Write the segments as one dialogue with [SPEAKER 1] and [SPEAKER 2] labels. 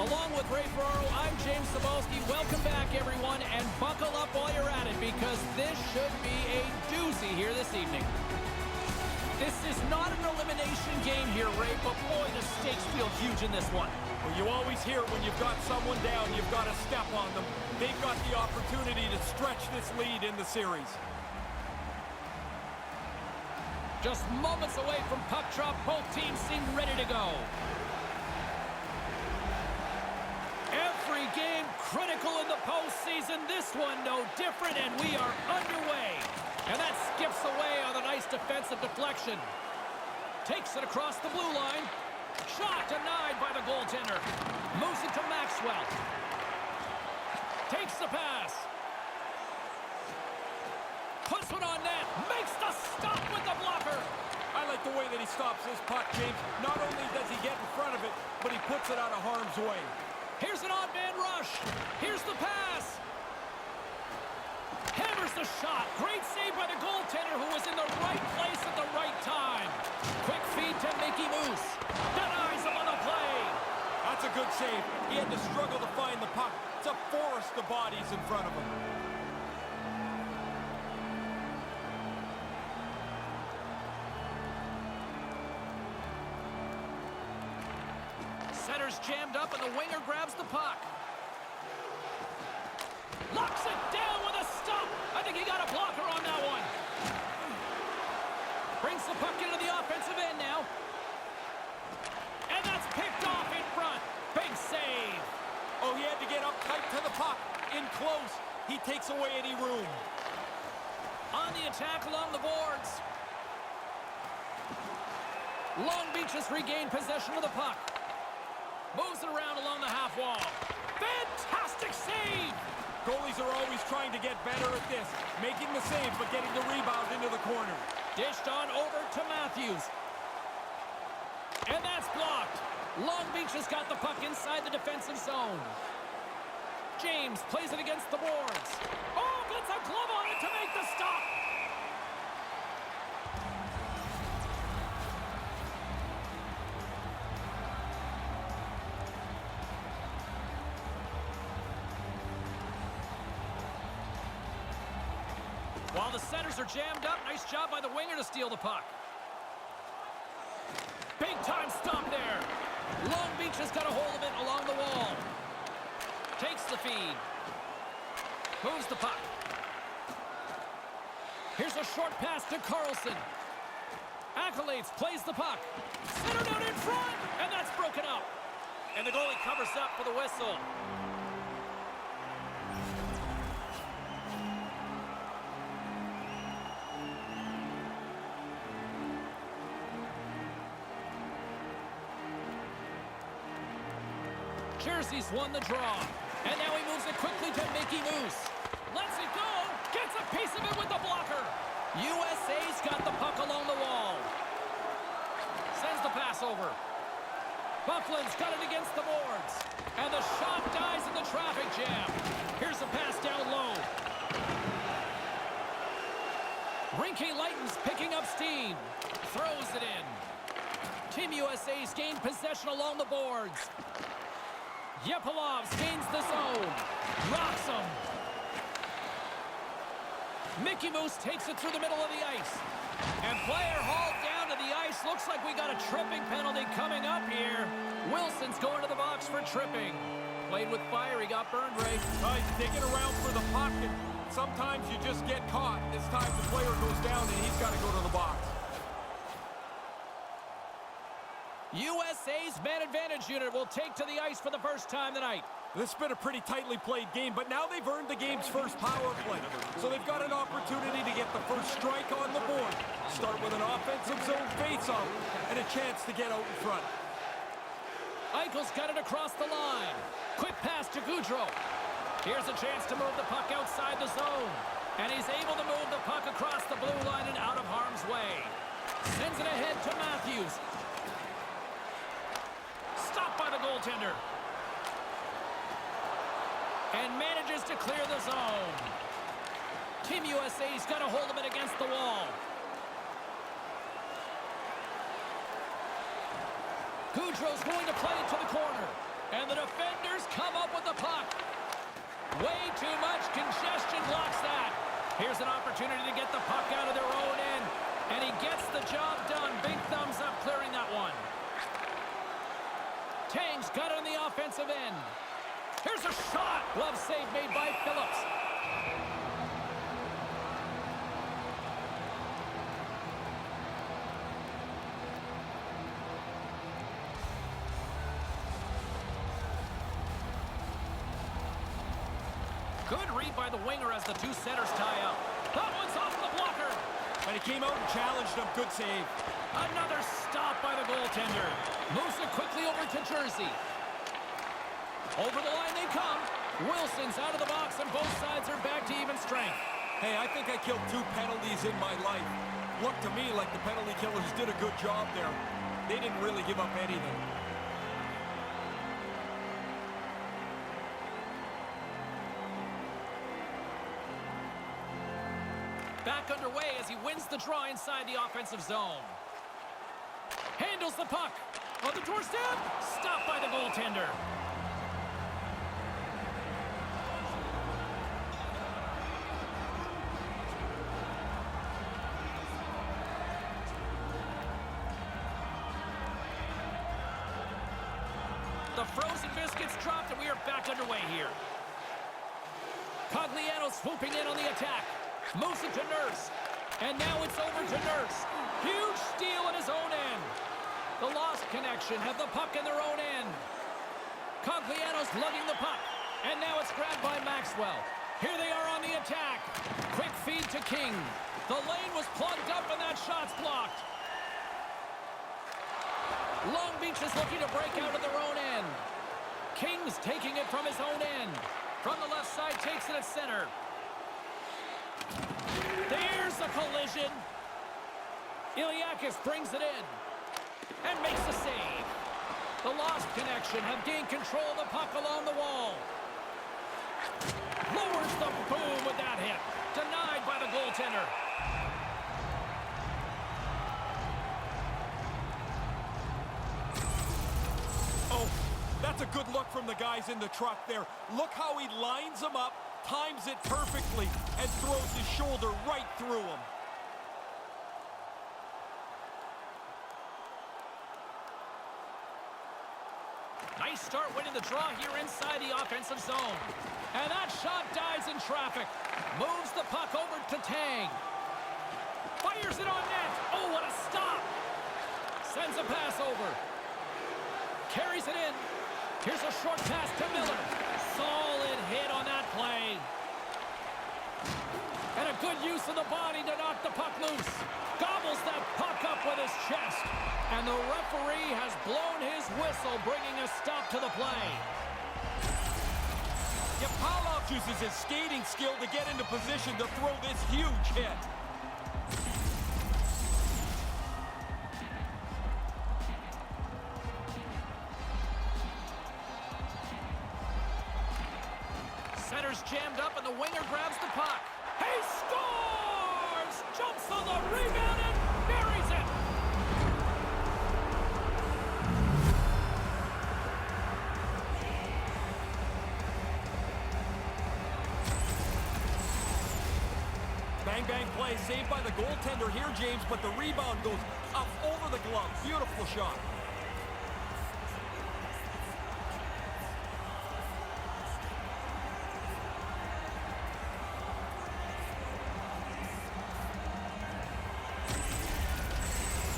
[SPEAKER 1] Along with Ray Ferraro, I'm James Cebulski. Welcome back, everyone, and buckle up while you're at it because this should be a doozy here this evening. This is not an elimination game here, Ray, but boy, the stakes feel huge in this one.
[SPEAKER 2] Well, you always hear when you've got someone down, you've got to step on them. They've got the opportunity to stretch this lead in the series.
[SPEAKER 1] Just moments away from puck drop, both teams seem ready to go. Every game critical in the postseason. This one no different, and we are underway. And that skips away on a nice defensive deflection. Takes it across the blue line. Shot denied by the goaltender. Moves it to Maxwell. Takes the pass. Puts one on net. Makes the stop with the blocker.
[SPEAKER 2] I like the way that he stops this puck, James. Not only does he get in front of it, but he puts it out of harm's way.
[SPEAKER 1] Here's an odd man rush. Here's the pass. Hammers the shot. Great save by the goaltender who was in the right place at the right time. Quick feed to Mickey Moose. Denies him on the play.
[SPEAKER 2] That's a good save. He had to struggle to find the puck. It's a forest of bodies in front of him.
[SPEAKER 1] Center's jammed up and the winger grabs the puck. Locks it down with a stop. I think he got a blocker on that one. Brings the puck into the offensive end now. And that's picked off in front. Big save.
[SPEAKER 2] Oh, he had to get up tight to the puck. In close. He takes away any room.
[SPEAKER 1] On the attack along the boards. Long Beach has regained possession of the puck. Moves it around along the half wall. Fantastic save!
[SPEAKER 2] Goalies are always trying to get better at this. Making the save, but getting the rebound into the corner.
[SPEAKER 1] Dished on over to Matthews. And that's blocked. Long Beach has got the puck inside the defensive zone. James plays it against the boards. Oh, gets a glove on it to make the stop. While the centers are jammed up, nice job by the winger to steal the puck. Big time stop there. Long Beach has got a hold of it along the wall. Takes the feed. Moves the puck. Here's a short pass to Carlson. Accolades plays the puck. Centered out in front, and that's broken up. And the goalie covers up for the whistle. Jersey's won the draw. And now he moves it quickly to Mickey Moose. Lets it go. Gets a piece of it with the blocker. USA's got the puck along the wall. Sends the pass over. Buckland's got it against the boards. And the shot dies in the traffic jam. Here's a pass down low. Rinke lightens, picking up steam. Throws it in. Team USA's gained possession along the boards. Yepilovs gains the zone. Rocks him. Mickey Moose takes it through the middle of the ice. And player hauled down to the ice. Looks like we got a tripping penalty coming up here. Wilson's going to the box for tripping. Played with fire. He got burned, Ray.
[SPEAKER 2] He's digging around for the puck, and sometimes you just get caught. This time the player goes down, and he's got to go to the box.
[SPEAKER 1] USA's man advantage unit will take to the ice for the first time tonight.
[SPEAKER 2] This has been a pretty tightly played game, but now they've earned the game's first power play. So they've got an opportunity to get the first strike on the board. Start with an offensive zone face-off and a chance to get out in front.
[SPEAKER 1] Eichel's got it across the line. Quick pass to Goudreau. Here's a chance to move the puck outside the zone. And he's able to move the puck across the blue line and out of harm's way. Sends it ahead to Matthews. Stopped by the goaltender. And manages to clear the zone. Team USA's got a hold of it against the wall. Goudreau's going to play it to the corner. And the defenders come up with the puck. Way too much congestion blocks that. Here's an opportunity to get the puck out of their own end. And he gets the job done. Big thumbs up clearing that one. Tang's got it on the offensive end. Here's a shot. Glove save made by Phillips. Good read by the winger as the two centers tie up. That one's off the blocker.
[SPEAKER 2] And he came out and challenged him. Good save.
[SPEAKER 1] Another stop by the goaltender. Moves it quickly over to Jersey. Over the line they come. Wilson's out of the box and both sides are back to even strength.
[SPEAKER 2] Hey, I think I killed 2 penalties in my life. Looked to me like the penalty killers did a good job there. They didn't really give up anything.
[SPEAKER 1] Back underway as he wins the draw inside the offensive zone. Handles the puck. On the doorstep. Stopped by the goaltender. The frozen biscuits dropped and we are back underway here. Cogliano swooping in on the attack. Moves it to Nurse. And now it's over to Nurse. Huge steal in his own end. The lost connection have the puck in their own end. Cogliano's lugging the puck. And now it's grabbed by Maxwell. Here they are on the attack. Quick feed to King. The lane was plugged up and that shot's blocked. Long Beach is looking to break out of their own end. King's taking it from his own end. From the left side, takes it at center. There's a collision. Iliakis brings it in and makes the save. The lost connection have gained control of the puck along the wall. Lowers the boom with that hit. Denied by the goaltender.
[SPEAKER 2] Oh, that's a good look from the guys in the truck there. Look how he lines them up, times it perfectly, and throws his shoulder right through him.
[SPEAKER 1] Nice start winning the draw here inside the offensive zone. And that shot dies in traffic. Moves the puck over to Tang. Fires it on net. Oh, what a stop. Sends a pass over. Carries it in. Here's a short pass to Miller. Solid hit on that play. And a good use of the body to knock the puck loose. Gobbles that puck up with his chest. And the referee has blown his whistle, bringing a stop to the play.
[SPEAKER 2] Yapalov uses his skating skill to get into position to throw this huge hit.
[SPEAKER 1] Center's jammed up and the winger grabs the puck. He scores! Jumps on the rebound and buries it!
[SPEAKER 2] Bang, bang play, saved by the goaltender here, James, but the rebound goes up over the glove. Beautiful shot.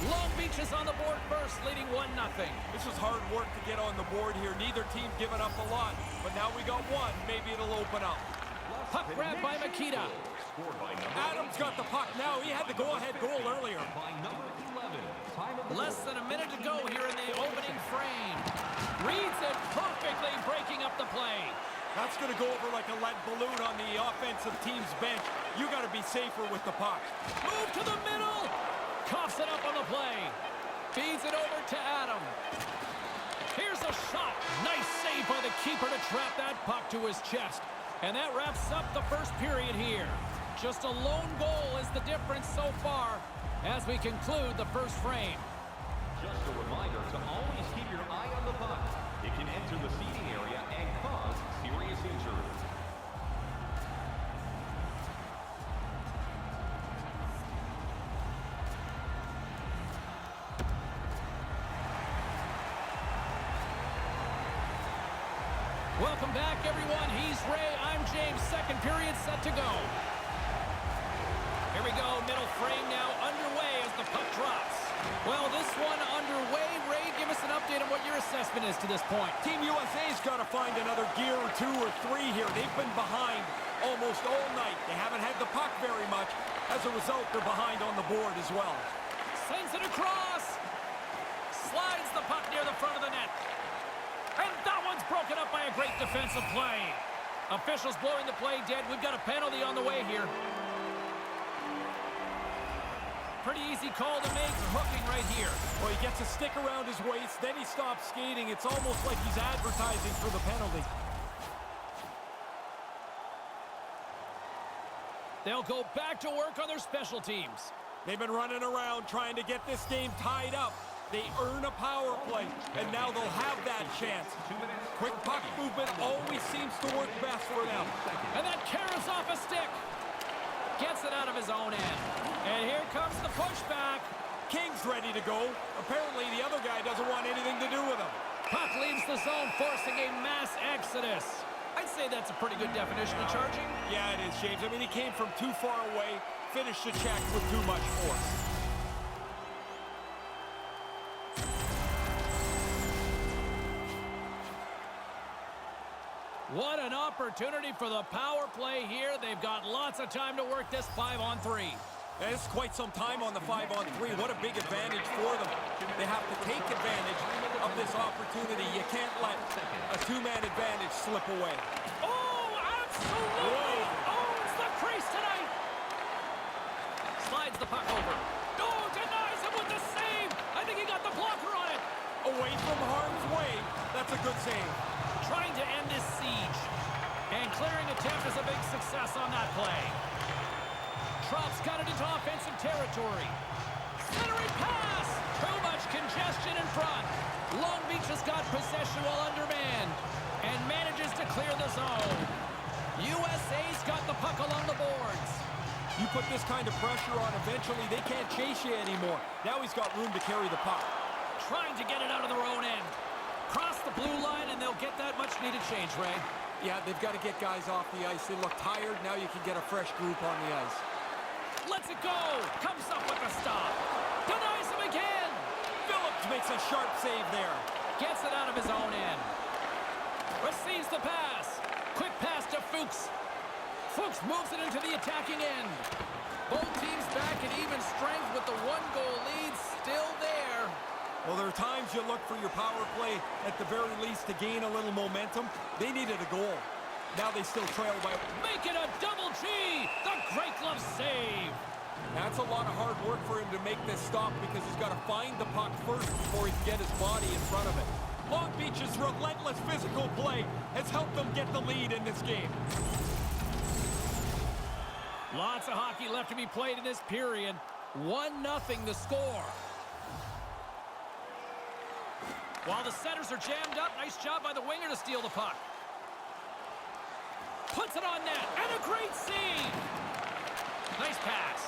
[SPEAKER 1] Long Beach is on the board first, leading 1-0.
[SPEAKER 2] This was hard work to get on the board here. Neither team giving up a lot, but now we got one. Maybe it'll open up.
[SPEAKER 1] Puck grabbed by Makita.
[SPEAKER 2] Adams got the puck now. He had the go-ahead goal earlier.
[SPEAKER 1] Less than a minute to go here in the opening frame. Reads it perfectly, breaking up the play.
[SPEAKER 2] That's going to go over like a lead balloon on the offensive team's bench. You got to be safer with the puck.
[SPEAKER 1] Move to the middle. Coughs it up on the play. Feeds it over to Adam. Here's a shot. Nice save by the keeper to trap that puck to his chest. And that wraps up the first period here. Just a lone goal is the difference so far as we conclude the first frame.
[SPEAKER 3] Just a reminder to always keep your eye on the puck. It can enter the seating area and cause serious injury.
[SPEAKER 1] Welcome back, everyone. He's Ray. I'm James. Second period set to go. Here we go. Middle frame now underway as the puck drops. Well, this one underway. Ray, give us an update on what your assessment is to this point.
[SPEAKER 2] Team USA's got to find another gear or 2 or 3 here. They've been behind almost all night. They haven't had the puck very much. As a result, they're behind on the board as well.
[SPEAKER 1] Sends it across. Slides the puck near the front of the net. And that one's broken up by a great defensive play. Officials blowing the play dead. We've got a penalty on the way here. Pretty easy call to make, hooking right here.
[SPEAKER 2] Well, he gets a stick around his waist, then he stops skating. It's almost like he's advertising for the penalty.
[SPEAKER 1] They'll go back to work on their special teams.
[SPEAKER 2] They've been running around trying to get this game tied up. They earn a power play, and now they'll have that chance. Quick puck movement always seems to work best for them.
[SPEAKER 1] And that carries off a stick. Gets it out of his own end. And here comes the pushback.
[SPEAKER 2] King's ready to go. Apparently, the other guy doesn't want anything to do with him.
[SPEAKER 1] Puck leaves the zone, forcing a mass exodus. I'd say that's a pretty good definition of charging.
[SPEAKER 2] Yeah, it is, James. I mean, he came from too far away, finished the check with too much force.
[SPEAKER 1] What an opportunity for the power play here. They've got lots of time to work this 5-on-3.
[SPEAKER 2] And it's quite some time on the 5-on-3. What a big advantage for them. They have to take advantage of this opportunity. You can't let a 2-man advantage slip away.
[SPEAKER 1] Oh, absolutely! Owns the crease tonight! Slides the puck over. Oh, denies him with the save! I think he got the blocker on it.
[SPEAKER 2] Away from harm's way. That's a good save.
[SPEAKER 1] Trying to end this siege. And clearing attempt is a big success on that play. Trout's got it into offensive territory. Centering pass! Too much congestion in front. Long Beach has got possession while undermanned and manages to clear the zone. USA's got the puck along the boards.
[SPEAKER 2] You put this kind of pressure on, eventually they can't chase you anymore. Now he's got room to carry the puck.
[SPEAKER 1] Trying to get it out of their own end. Cross the blue line, and they'll get that much-needed change, Ray.
[SPEAKER 2] Yeah, they've got to get guys off the ice. They look tired. Now you can get a fresh group on the ice.
[SPEAKER 1] Lets it go. Comes up with a stop. Denies him again.
[SPEAKER 2] Phillips makes a sharp save there.
[SPEAKER 1] Gets it out of his own end. Receives the pass. Quick pass to Fuchs. Fuchs moves it into the attacking end. Both teams back at even strength with the 1-goal lead still there.
[SPEAKER 2] Well, there are times you look for your power play at the very least to gain a little momentum. They needed a goal. Now they still trail by...
[SPEAKER 1] Make it a double G! The great glove save!
[SPEAKER 2] That's a lot of hard work for him to make this stop because he's got to find the puck first before he can get his body in front of it. Long Beach's relentless physical play has helped them get the lead in this game.
[SPEAKER 1] Lots of hockey left to be played in this period. 1-0 the score. While the centers are jammed up, nice job by the winger to steal the puck. Puts it on net, and a great save! Nice pass.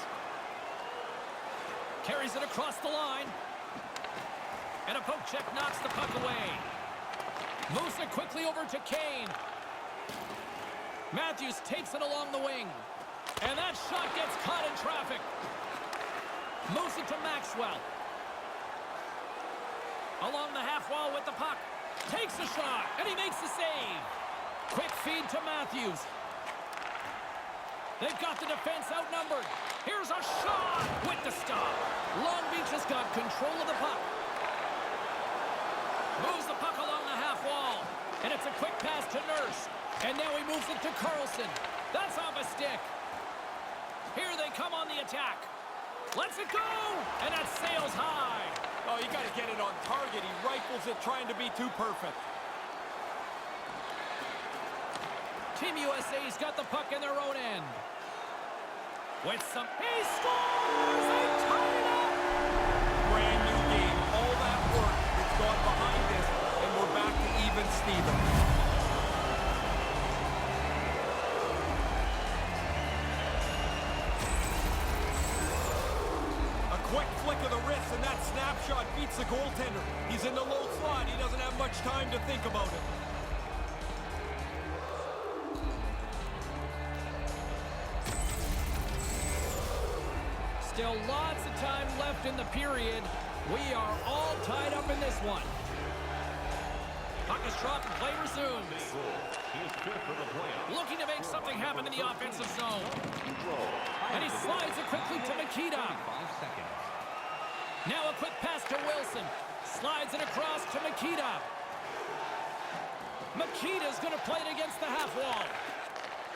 [SPEAKER 1] Carries it across the line. And a poke check knocks the puck away. Moves it quickly over to Kane. Matthews takes it along the wing. And that shot gets caught in traffic. Moves it to Maxwell. Along the half wall with the puck. Takes a shot, and he makes the save. Quick feed to Matthews. They've got the defense outnumbered. Here's a shot with the stop. Long Beach has got control of the puck. Moves the puck along the half wall. And it's a quick pass to Nurse. And now he moves it to Carlson. That's off a stick. Here they come on the attack. Lets it go, and that sails high.
[SPEAKER 2] Oh, you got to get it on target. He rifles it, trying to be too perfect.
[SPEAKER 1] Team USA's got the puck in their own end. With some... He scores! They tie it up!
[SPEAKER 2] Brand new game. All that work Steven. A quick flick of the wrist, and that snapshot beats the goaltender. He's in the low slot. He doesn't have much time to think about it.
[SPEAKER 1] Still lots of time left in the period. We are all tied up in this one. Puck is dropped and play resumes. Looking to make something happen in the offensive zone. And he slides it quickly to Nikita. Now a quick pass to Wilson. Slides it across to Nikita. Nikita's going to play it against the half wall.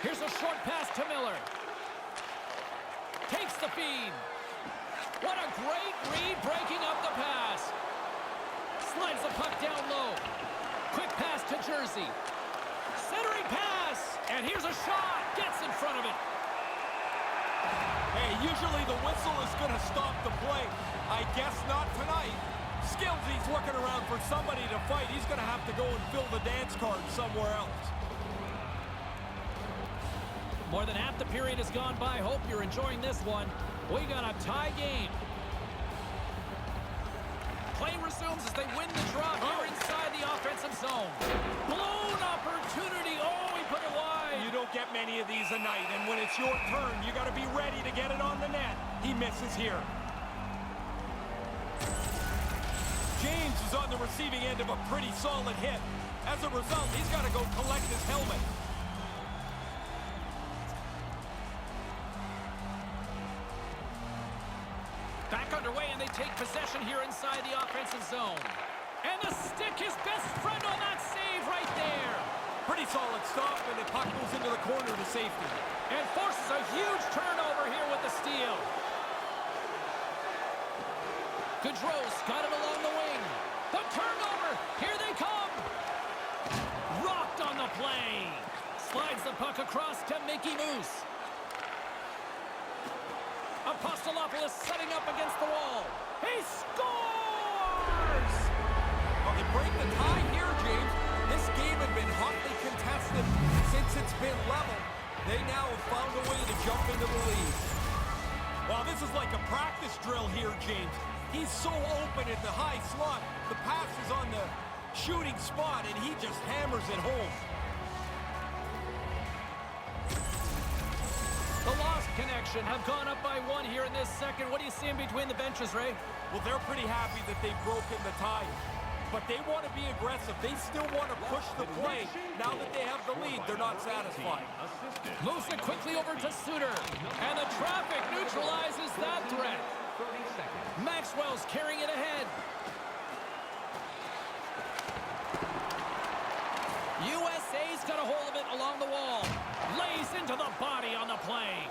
[SPEAKER 1] Here's a short pass to Miller. Takes the feed. What a great read, breaking up the pass. Slides the puck down low. Quick pass to Jersey. Centering pass. And here's a shot. Gets in front of it.
[SPEAKER 2] Hey, usually the whistle is going to stop the play. I guess not tonight. Skillsy's looking around for somebody to fight. He's going to have to go and fill the dance card somewhere else.
[SPEAKER 1] More than half the period has gone by. Hope you're enjoying this one. We got a tie game. Play resumes as they win the draw here inside the offensive zone. Blown opportunity. Oh, he put it wide.
[SPEAKER 2] You don't get many of these a night, and when it's your turn, you got to be ready to get it on the net. He misses here. James is on the receiving end of a pretty solid hit. As a result, he's got to go collect his helmet.
[SPEAKER 1] Back underway, and they take possession here inside the offensive zone. And the stick, his best friend on that save right there.
[SPEAKER 2] Pretty solid stop, and the puck goes into the corner to safety.
[SPEAKER 1] And forces a huge turnover here with the steal. Gaudreau's got it along the wing. The turnover, here they come. Rocked on the play. Slides the puck across to Mickey Moose. Apostolopoulos setting up against the wall. He scores!
[SPEAKER 2] Well, they break the tie here, James. This game had been hotly contested since it's been level. They now have found a way to jump into the lead. Well, this is like a practice drill here, James. He's so open at the high slot. The pass is on the shooting spot, and he just hammers it home.
[SPEAKER 1] The Lost Connection have gone up by one here in this second. What do you see in between the benches, Ray?
[SPEAKER 2] Well, they're pretty happy that they've broken the tie. But they want to be aggressive. They still want to push the play. Now that they have the lead, they're not satisfied.
[SPEAKER 1] Moves it quickly over to Suter. And the traffic neutralizes that threat. Maxwell's carrying it ahead. USA's got a hold of it along the wall. Lays into the body on the play.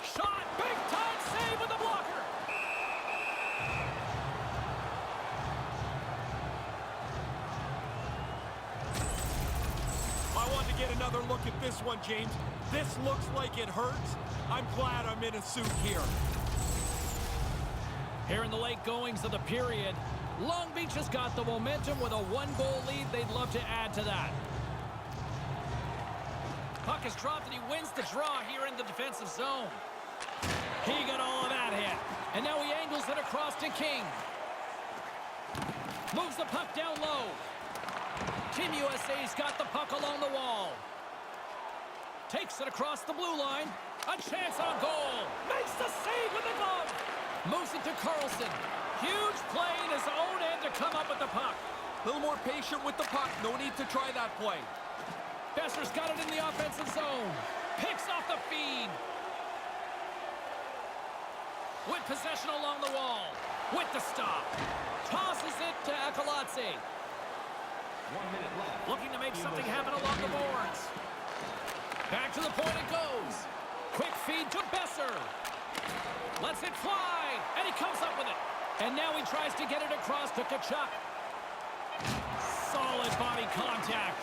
[SPEAKER 1] Shot, big time save with the blocker.
[SPEAKER 2] I want to get another look at this one, James. This looks like it hurts. I'm glad I'm in a suit here.
[SPEAKER 1] Here in the late goings of the period, Long Beach has got the momentum with a one-goal lead. They'd love to add to that. Puck is dropped and he wins the draw here in the defensive zone. He got all of that hit. And now he angles it across to King. Moves the puck down low. Team USA's got the puck along the wall. Takes it across the blue line. A chance on goal. Makes the save with the glove. Moves it to Carlson. Huge play in his own end to come up with the puck.
[SPEAKER 2] A little more patient with the puck. No need to try that play.
[SPEAKER 1] Besser's got it in the offensive zone. Picks off the feed. With possession along the wall. With the stop. Tosses it to Akalatse.
[SPEAKER 3] 1 minute left.
[SPEAKER 1] Looking to make something happen along the boards. Back to the point it goes. Quick feed to Besser. Lets it fly. And he comes up with it. And now he tries to get it across to Tkachuk. Solid body contact.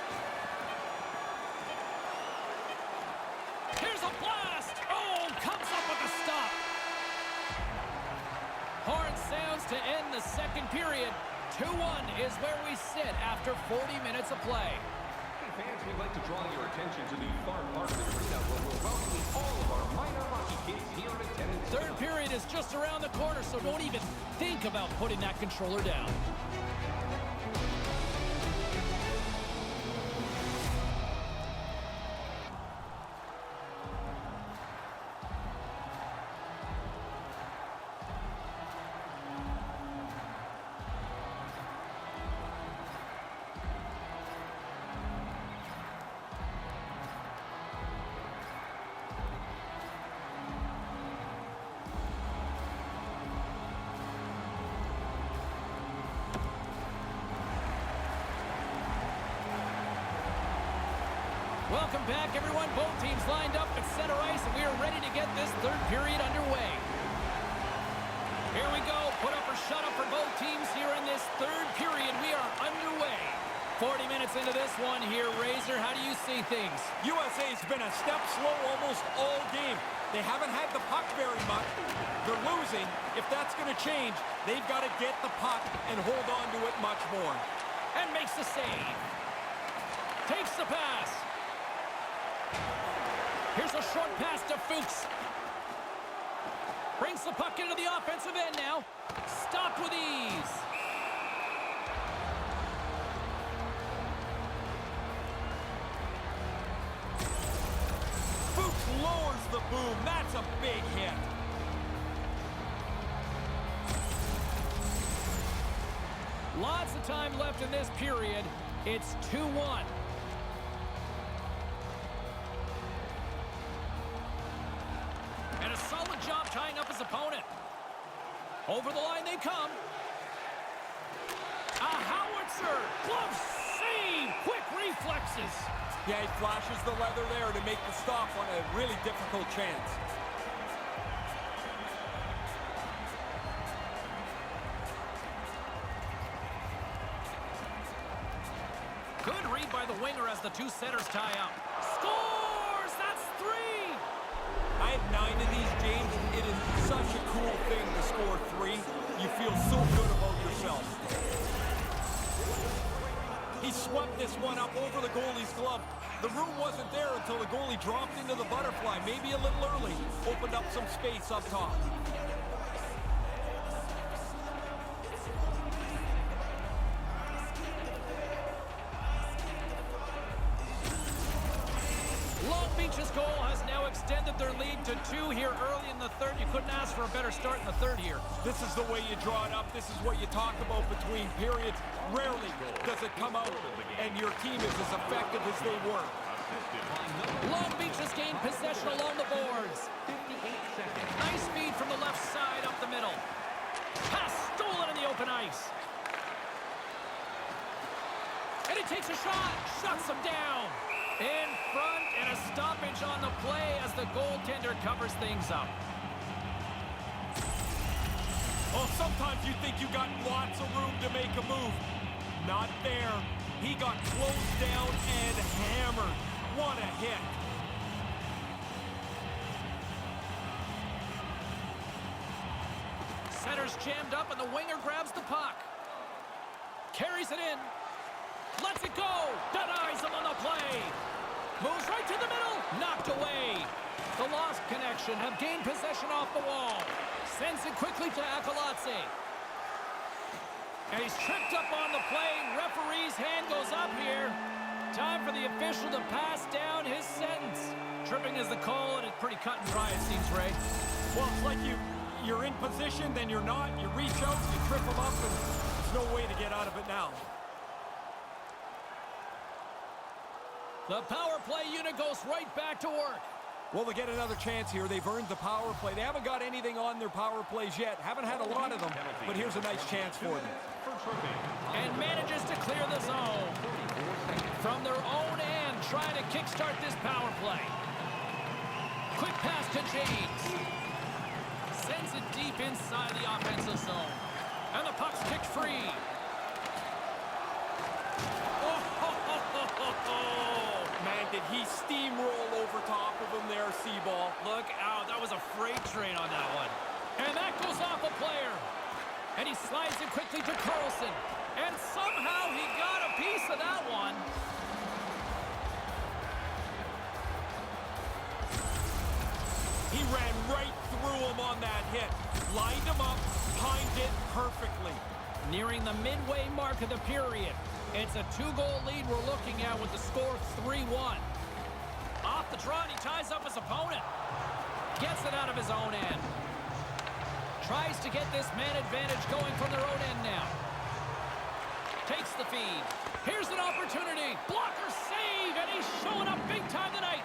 [SPEAKER 1] Here's a blast. Oh, comes up with a stop. Horn sounds to end the second period. 2-1 is where we sit after 40 minutes of play.
[SPEAKER 3] Hey fans, we'd like to draw your attention to the far part of the arena where we're welcoming all of our minor hockey kids here in attendance.
[SPEAKER 1] Third period is just around the corner, so don't even think about putting that controller down. Welcome back, everyone. Both teams lined up at center ice, and we are ready to get this third period underway. Here we go. Put up or shut up for both teams here in this third period. We are underway. 40 minutes into this one here, Razor. How do you see things?
[SPEAKER 2] USA's been a step slow almost all game. They haven't had the puck very much. They're losing. If that's going to change, they've got to get the puck and hold on to it much more.
[SPEAKER 1] And makes the save. Takes the pass. Here's a short pass to Fuchs. Brings the puck into the offensive end now. Stopped with ease.
[SPEAKER 2] Fuchs lowers the boom. That's a big hit.
[SPEAKER 1] Lots of time left in this period. It's 2-1. And a solid job tying up his opponent. Over the line they come. A howitzer. Glove save. Quick reflexes.
[SPEAKER 2] Yeah, he flashes the leather there to make the stop on a really difficult chance.
[SPEAKER 1] Good read by the winger as the two centers tie up. Scores! That's 3!
[SPEAKER 2] I had 9 of these, James. It is such a cool thing to score 3. You feel so good about yourself. He swept this one up over the goalie's glove. The room wasn't there until the goalie dropped into the butterfly, maybe a little early. Opened up some space up top.
[SPEAKER 1] Long Beach's goal has now extended their lead to 2 here early in the third. You couldn't ask for a better start in the third here.
[SPEAKER 2] This is the way you draw it up. This is what you talk about between periods. Rarely does it come out and your team is as effective as they were.
[SPEAKER 1] Long Beach has gained possession along the boards. Nice feed from the left side up the middle. Pass stolen in the open ice. And he takes a shot. Shuts him down. In front, and a stoppage on the play as the goaltender covers things up.
[SPEAKER 2] Oh, sometimes you think you got lots of room to make a move. Not there. He got closed down and hammered. What a hit.
[SPEAKER 1] Center's jammed up, and the winger grabs the puck. Carries it in. Lets it go. Denies him on the play. Moves right to the middle. Knocked away. The lost connection have gained possession off the wall. Sends it quickly to Akalatse. And he's tripped up on the play. Referee's hand goes up here. Time for the official to pass down his sentence. Tripping is the call, and it's pretty cut and dry, it seems, Ray.
[SPEAKER 2] Well, it's like you're in position, then you're not. You reach out, you trip him up, and there's no way to get out of it now.
[SPEAKER 1] The power play unit goes right back to work.
[SPEAKER 2] Well, they get another chance here. They've earned the power play. They haven't got anything on their power plays yet. Haven't had a lot of them, but here's a nice chance for them.
[SPEAKER 1] And manages to clear the zone. From their own end, trying to kickstart this power play. Quick pass to James. Sends it deep inside the offensive zone. And the puck's kicked free.
[SPEAKER 2] Man, did he steamroll over top of him there, Seaball.
[SPEAKER 1] Look out, that was a freight train on that one. And that goes off a player. And he slides it quickly to Carlson. And somehow he got a piece of that one.
[SPEAKER 2] He ran right through him on that hit. Lined him up, timed it perfectly.
[SPEAKER 1] Nearing the midway mark of the period. It's a 2-goal lead we're looking at with the score 3-1. Off the trot, he ties up his opponent. Gets it out of his own end. Tries to get this man advantage going from their own end now. Takes the feed. Here's an opportunity. Blocker save, and he's showing up big time tonight.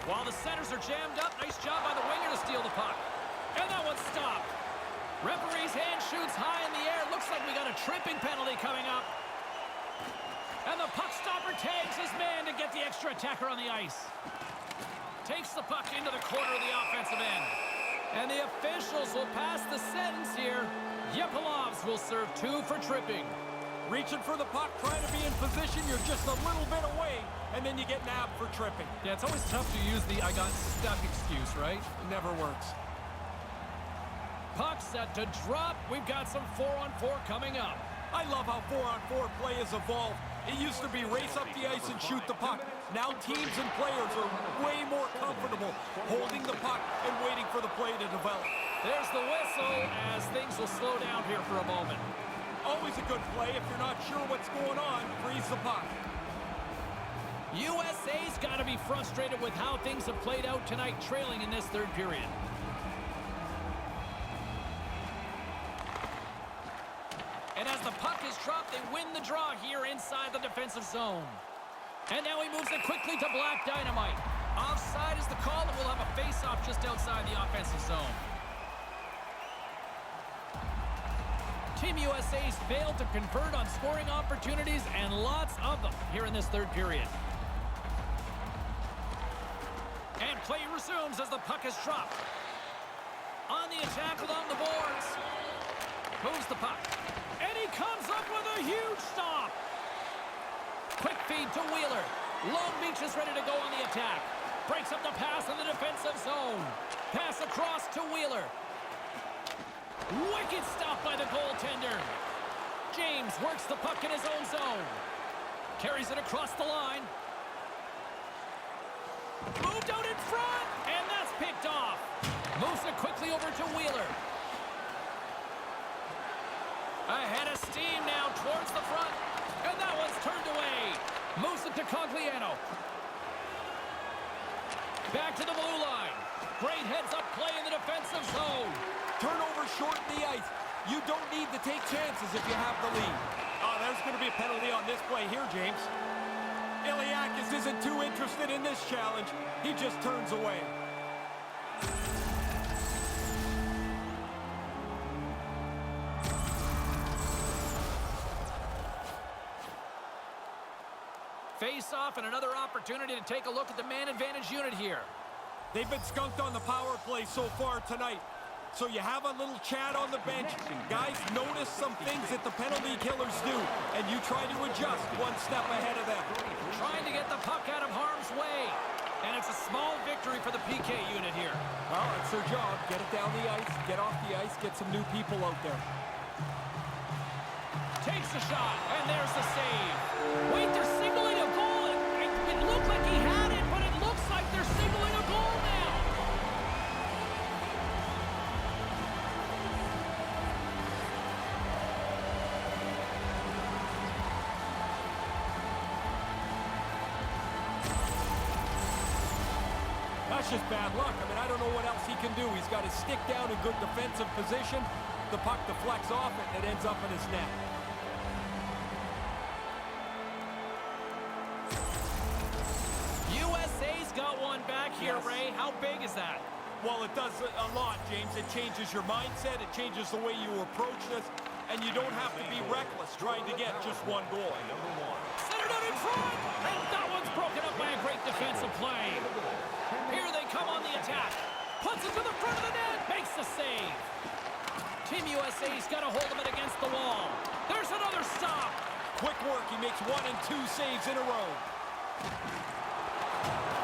[SPEAKER 1] While the centers are jammed up, nice job by the winger to steal the puck. And that one's stopped. Referee's hand shoots high in the air. Looks like we got a tripping penalty coming up. And the puck stopper tags his man to get the extra attacker on the ice. Takes the puck into the corner of the offensive end. And the officials will pass the sentence here. Yepilovs will serve 2 for tripping.
[SPEAKER 2] Reaching for the puck, trying to be in position, you're just a little bit away, and then you get nabbed for tripping.
[SPEAKER 1] Yeah, it's always tough to use the I got stuck excuse, right?
[SPEAKER 2] It never works.
[SPEAKER 1] Puck set to drop. We've got some 4-on-4 coming up.
[SPEAKER 2] I love how 4-on-4 play has evolved. It used to be race up the ice and shoot the puck. Now teams and players are way more comfortable holding the puck and waiting for the play to develop.
[SPEAKER 1] There's the whistle as things will slow down here for a moment.
[SPEAKER 2] Always a good play. If you're not sure what's going on, freeze the puck.
[SPEAKER 1] USA's got to be frustrated with how things have played out tonight, trailing in this third period. And as the puck is dropped, they win the draw here inside the defensive zone. And now he moves it quickly to Black Dynamite. Offside is the call, and we'll have a face-off just outside the offensive zone. Team USA's failed to convert on scoring opportunities, and lots of them here in this third period. And play resumes as the puck is dropped. On the attack along the boards. Moves the puck. And he comes up with a huge stop. Quick feed to Wheeler. Long Beach is ready to go on the attack. Breaks up the pass in the defensive zone. Pass across to Wheeler. Wicked stop by the goaltender. James works the puck in his own zone. Carries it across the line. Moved out in front, and that's picked off. Moves it quickly over to Wheeler. Ahead of steam now towards the front, and that one's turned away. Moves it to Cogliano. Back to the blue line. Great heads-up play in the defensive zone.
[SPEAKER 2] Turnover shorten the ice. You don't need to take chances if you have the lead. Oh, there's going to be a penalty on this play here, James. Iliakis isn't too interested in this challenge. He just turns away.
[SPEAKER 1] Face-off and another opportunity to take a look at the man advantage unit here.
[SPEAKER 2] They've been skunked on the power play so far tonight. So you have a little chat on the bench. Guys, notice some things that the penalty killers do, and you try to adjust one step ahead of them.
[SPEAKER 1] Trying to get the puck out of harm's way. And it's a small victory for the PK unit here.
[SPEAKER 2] Well, it's their job. Get it down the ice, get off the ice, get some new people out there.
[SPEAKER 1] Takes a shot, and there's the save. Wait, they're signaling a goal. It looked like he had it, but it looks like they're signaling a goal now.
[SPEAKER 2] That's just bad luck. I mean, I don't know what else he can do. He's got his stick down in good defensive position. The puck deflects off it, and it ends up in his net.
[SPEAKER 1] USA's got one back here,
[SPEAKER 2] Yes.
[SPEAKER 1] Ray. How big is that?
[SPEAKER 2] Well, it does a lot, James. It changes your mindset. It changes the way you approach this. And you don't have to be reckless trying to get just one goal.
[SPEAKER 1] Centered out in front. And that one's broken up by a great defensive play. Here they come on the attack. Puts it to the front of the net. Makes the save. Team USA's got a hold of it against the wall. There's another stop.
[SPEAKER 2] Quick work. He makes 1 and 2 saves in a row.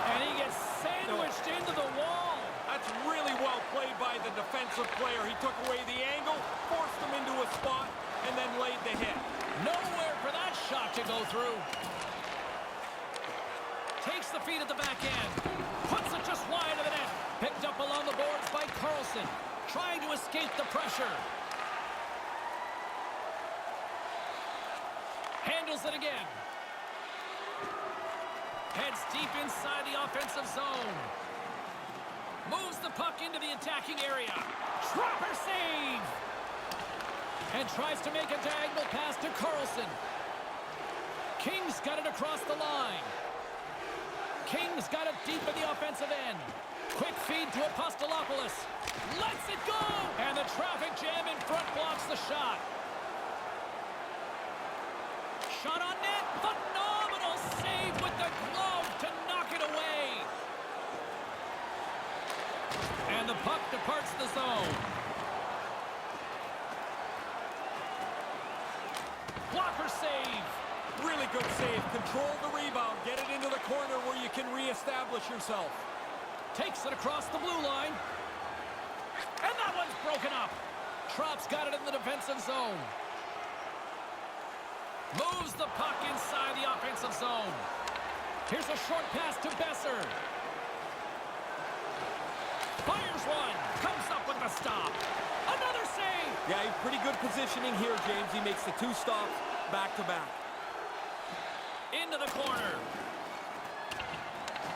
[SPEAKER 1] And he gets sandwiched into the wall.
[SPEAKER 2] That's really well played by the defensive player. He took away the angle, forced him into a spot, and then laid the hit.
[SPEAKER 1] Nowhere for that shot to go through. Takes the feed at the back end. Puts it just wide of the net. Picked up along the boards by Carlson. Trying to escape the pressure. Handles it again. Heads deep inside the offensive zone. Moves the puck into the attacking area. Trapper save! And tries to make a diagonal pass to Carlson. King's got it across the line. King's got it deep in the offensive end. Quick feed to Apostolopoulos. Lets it go! And the traffic jam in front blocks the shot. Shot on net. Phenomenal save with the glove to knock it away. And the puck departs the zone. Blocker save.
[SPEAKER 2] Really good save. Control the rebound. Get it into the corner where you can reestablish yourself.
[SPEAKER 1] Takes it across the blue line. And that one's broken up. Tropp's got it in the defensive zone. Moves the puck inside the offensive zone. Here's a short pass to Besser. Fires one. Comes up with the stop. Another save.
[SPEAKER 2] Yeah, pretty good positioning here, James. He makes the two stops back-to-back.
[SPEAKER 1] Into the corner.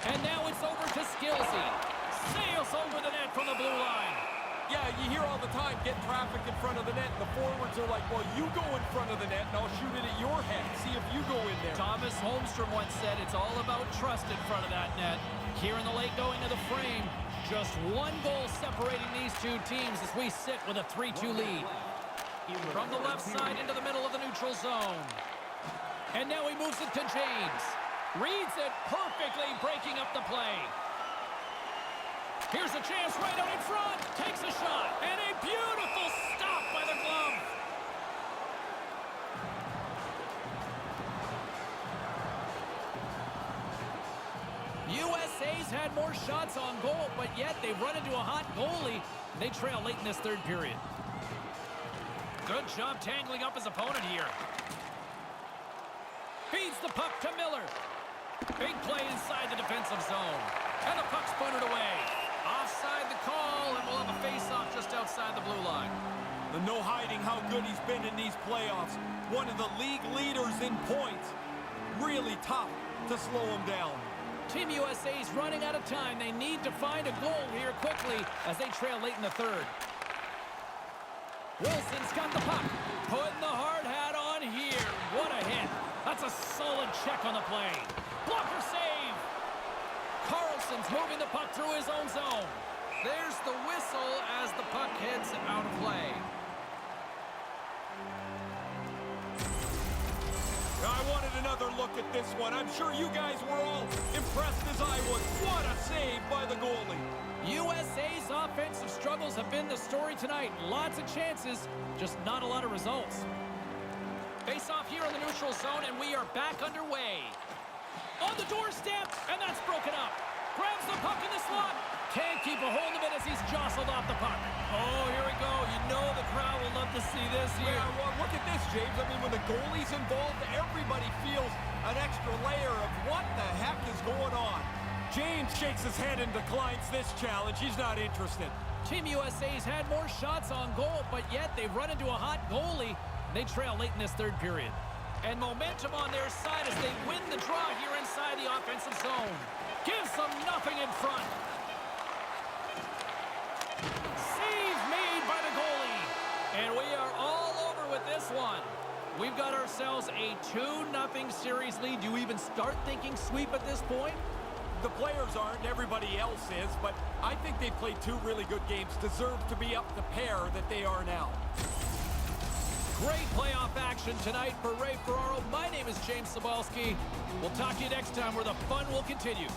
[SPEAKER 1] And now it's over to Skilsey. Sails over the net from the blue line.
[SPEAKER 2] Yeah, you hear all the time, get traffic in front of the net, and the forwards are like, well, you go in front of the net, and I'll shoot it at your head. See if you go in there.
[SPEAKER 1] Thomas Holmstrom once said it's all about trust in front of that net. Here in the late going to the frame, just one goal separating these two teams as we sit with a 3-2 lead. From the left side into the middle of the neutral zone. And now he moves it to James. Reads it perfectly, breaking up the play. Here's a chance right out in front. Takes a shot. And a beautiful stop by the glove. USA's had more shots on goal, but yet they've run into a hot goalie. They trail late in this third period. Good job tangling up his opponent here. Feeds the puck to Miller. Big play inside the defensive zone. And the puck's booted away. Offside the call, and we'll have a face-off just outside the blue line.
[SPEAKER 2] No hiding how good he's been in these playoffs. One of the league leaders in points. Really tough to slow him down.
[SPEAKER 1] Team USA's running out of time. They need to find a goal here quickly as they trail late in the third. Wilson's got the puck. Putting the hard hat on here. What a hit. That's a solid check on the play. Blocker save. Carlson's moving the puck through his own zone. There's the whistle as the puck heads out of play.
[SPEAKER 2] I wanted another look at this one. I'm sure you guys were all impressed as I was. What a save by the goalie.
[SPEAKER 1] USA's offensive struggles have been the story tonight. Lots of chances, just not a lot of results. Face off here in the neutral zone, and we are back underway. On the doorstep, and that's broken up. Grabs the puck in the slot. Can't keep a hold of it as he's jostled off the puck. Oh, here we go. You know the crowd will love to see this here.
[SPEAKER 2] Yeah, well, look at this, James. I mean, when the goalie's involved, everybody feels an extra layer of what the heck is going on. James shakes his head and declines this challenge. He's not interested.
[SPEAKER 1] Team USA's had more shots on goal, but yet they've run into a hot goalie. They trail late in this third period. And momentum on their side as they win the draw here inside the offensive zone. Gives them nothing in front. Save made by the goalie. And we are all over with this one. We've got ourselves a 2-0 series lead. Do you even start thinking sweep at this point?
[SPEAKER 2] The players aren't, everybody else is, but I think they played two really good games. Deserve to be up the pair that they are now.
[SPEAKER 1] Great playoff action tonight for Ray Ferraro. My name is James Cybulski. We'll talk to you next time where the fun will continue.